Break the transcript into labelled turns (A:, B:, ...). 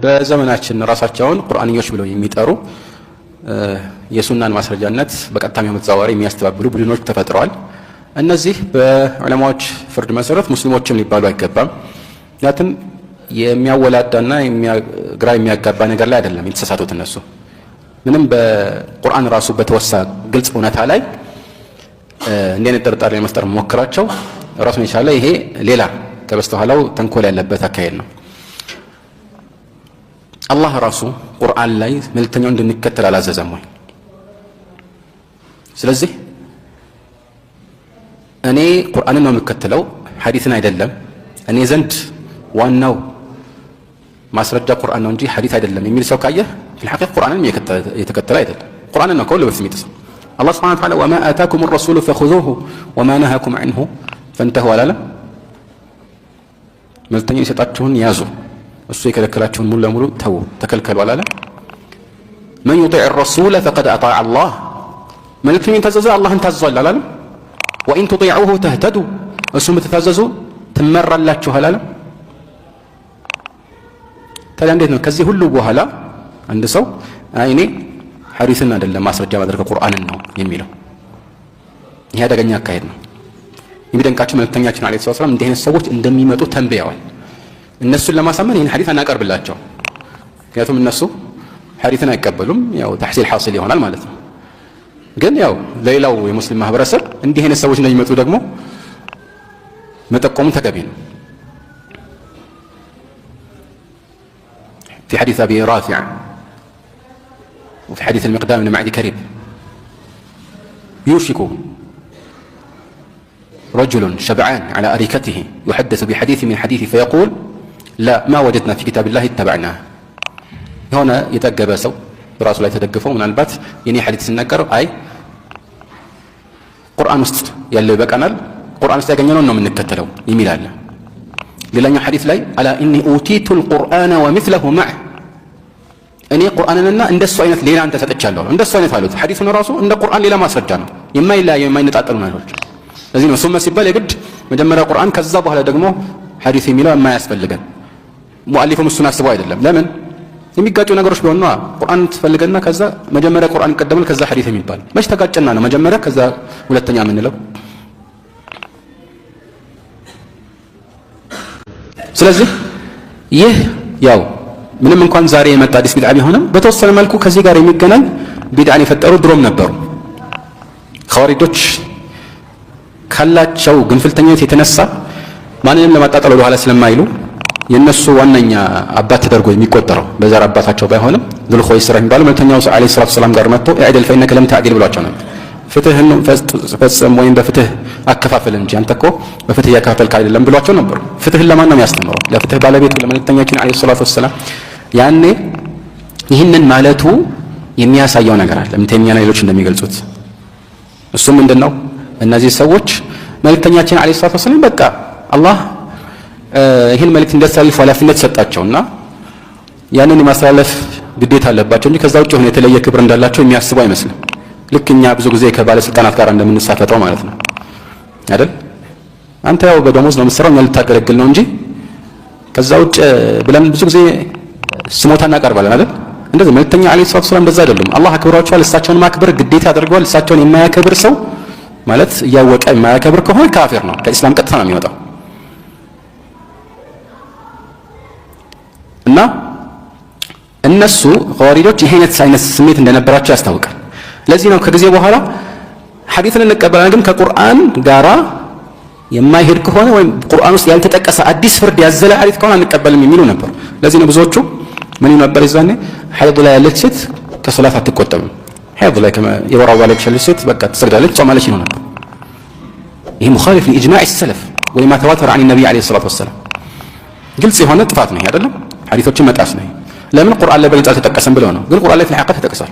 A: በዘመናችን ራሳቸውን ቁርአንዮች ብለው የሚጠሩ የሱናን ማስረጃነት በቀጥታም በተዘዋዋሪ የሚያስተባብሉ ቡድኖች ተፈጥረዋል። እነዚህ በዑለማዎች ፍርድ መሰረት ሙስሊሞችም ሊባሉ አይገባም። ምክንያቱም የሚያወላዳና ግራ የሚያጋባ ነገር ላይ አይደለም የተሳሳቱት። እነሱ ምንም በቁርአን ራሱ በተወሳ ግልጽ እውነታ ላይ እንደ አይነት ጥርጣሬ ለመፍጠር መሞከራቸው ራሱን የቻለ ይሄ ሌላ ከበስተኋላው ተንኮል ያለበት አካሄድ ነው። አላህ ራሱ ቁርአን ላይ መልእክተኛውን እንድንከተል አላዘዘም ወይ? ስለዚህ እኔ ቁርአንን ነው የምከተለው ሐዲስን አይደለም፣ እኔ ዘንድ ዋናው ማስረጃ ቁርአን ነው እንጂ ሐዲስ አይደለም የሚል ሰው ካየ في ቁርአንን የተከተለ አይደለም። ቁርአንን ነው ከሁሉ በፊት የሚጥሰው። አላህ Subhanahu Wa Ta'ala وما آتاكم الرسول فخذوه وما نهاكم عنه فانتهوا አላለም? መልእክተኛው የሰጣችሁን ያዙ፣ እሱ የከለከላችሁን ሙሉ ለሙሉ ተው ተከልከሉ አላለም? من يطيع الرسول فقد أطاع الله፣ መልእክተኛው ታዘዘ አላህን ታዘዋል አላለም? وإن تطيعوه تهتدوا፣ እሱም ተታዘዙ ትመራላችሁ አላለም? ታዲያ እንዴት ነው ከዚህ ሁሉ በኋላ አንድ ሰው እኔ ሐዲስን አይደለም ማስረጃ ማድረግ ቁርአንን ነው የሚለው? ይሄ አደገኛ አካሄድ ነው። የሚደንቃቸው መልእክተኛችን አለይሂ ሰላም እንዲህ አይነት ሰዎች እንደሚመጡ ተንብየዋል። እነሱን ለማሳመን ይህን ሐዲስ አናቀርብላቸው፣ ምክንያቱም እነሱ ሐዲስን አይቀበሉም። ያው ተሕሲል ሐሲል ይሆናል ማለት ነው። ግን ያው ሌላው የሙስሊም ማህበረሰብ እንዲህ አይነት ሰዎች እንደሚመጡ ደግሞ መጠቆሙ ተገቢ ነው። في حديث أبي رافع وفي حديث المقدام بن معدي كريب يوشك رجل شبعان على أريكته يحدث بحديث من حديثه فيقول لا ما وجدنا في كتاب الله اتبعناه. هنا يتقب سو براسه لا يتدقفه من البات يني حديث النكر أي قرآن است يلي بقنال قرآن است يغنينو ነው የምንከተለው የሚል አለ። ሌላኛው ሐዲስ ላይ አላ ኢኒ ኡቲቱ القرآن ومثله معه፣ እኔ ቁርአንንና እንደሱ አይነት ሌላ አንተ ሰጥቻለሁ። እንደሱ አይነት አሉት። ሐዲሱን ራሱ እንደ ቁርአን ሌላ ማስረጃ ነው፣ የማይለያዩ የማይነጣጠሉ ነገሮች። ለዚህ ነው ሱመ ሲባል የግድ መጀመሪያ ቁርአን ከዛ በኋላ ደግሞ ሐዲስ የሚለው የማያስፈልገን። ሙአሊፉም እሱን አስበው አይደለም። ለምን የሚጋጩ ነገሮች ቢሆኑ ቁርአን ትፈልገና ከዛ መጀመሪያ ቁርአን ይቀደማል ከዛ ሐዲስ የሚባል መች ተጋጨና ነው መጀመሪያ ከዛ ሁለተኛ የምንለው? ስለዚህ ይህ ያው ምንም እንኳን ዛሬ የመጣ አዲስ ቢድዓ ቢሆንም በተወሰነ መልኩ ከዚህ ጋር የሚገናኝ ቢድዓን የፈጠሩ ድሮም ነበሩ። ኸዋሪጆች ካላቸው ግንፍልተኝነት የተነሳ ማንንም ለማጣጣል ወደ ኋላ ስለማይሉ የነሱ ዋነኛ አባት ተደርጎ የሚቆጠረው በዘር አባታቸው ባይሆንም ዙልኹወይስራ የሚባለው መልእክተኛው አለይሂ ሰላቱ ወሰላም ጋር መጥቶ ኢዕደል ፈኢነከ ለም ተዕዲል ብሏቸው ነበር። ፍትህን ፈጽም ወይም በፍትህ አከፋፈል እንጂ አንተ እኮ በፍትህ ያከፋፈልክ አይደለም ብሏቸው ነበር። ፍትህን ለማን ነው የሚያስተምረው? ለፍትህ ባለቤቱ ለመልእክተኛችን አለይሂ ሰላቱ ወሰላም። ያኔ ይህንን ማለቱ የሚያሳየው ነገር አለ። ምንተኛና ሌሎች እንደሚገልጹት እሱ ምንድነው? እነዚህ ሰዎች መልእክተኛችን አለይሂ ሰላቱ ወሰላም በቃ አላህ ይህን መልእክት እንዲያስተላልፉ ኃላፊነት ሰጣቸውና ያንን የማስተላለፍ ግዴታ አለባቸው እንጂ ከዛ ውጭ ሆነ የተለየ ክብር እንዳላቸው የሚያስቡ አይመስልም። ልክ እኛ ብዙ ጊዜ ከባለስልጣናት ጋር እንደምንሳፈጠው ማለት ነው አይደል? አንተ ያው በደሞዝ ነው የምትሰራው፣ እኛ ልታገለግል ነው እንጂ ከዛ ውጭ ብለን ብዙ ጊዜ ስሞታ እናቀርባለን አይደል? እንደዚህ መልእክተኛ አለይሂ ሰላቱ ወሰላም እንደዛ አይደሉም። አላህ አክብሯቸዋል። እሳቸውን ማክበር ግዴታ አድርገዋል። እሳቸውን የማያከብር ሰው ማለት እያወቀ የማያከብር ከሆነ ካፊር ነው፣ ከኢስላም ቀጥታ ነው የሚወጣው። እና እነሱ ኸዋሪጆች ይሄ አይነት ስሜት እንደነበራቸው ያስታውቃል። ለዚህ ነው ከጊዜ በኋላ ሐዲስን እንቀበላለን ግን ከቁርአን ጋራ የማይሄድ ከሆነ ወይም ቁርአን ውስጥ ያልተጠቀሰ አዲስ ፍርድ ያዘለ ሐዲስ ከሆነ አንቀበልም የሚሉ ነበር። ለዚህ ነው ብዙዎቹ ምን ነበር ይዛኔ ሐይድ ላይ ያለች ሴት ከሶላት አትቆጠብም፣ ሐይድ ላይ የወር አበባ ላይ ያለች ሴት በቃ ትሰግዳለች፣ ጾማለች ነው ነበር። ይሄ ሙኻሊፍ ለኢጅማዕ السلف ወይማ ተዋተረ عن النبي عليه الصلاه والسلام። ግልጽ የሆነ ጥፋት ነው አይደለም? ሐዲሶችን መጣስ ነው። ለምን ቁርአን ላይ በግልጽ አልተጠቀሰም ብለው ነው። ግን ቁርአን ላይ في الحقيقة ተጠቅሷል።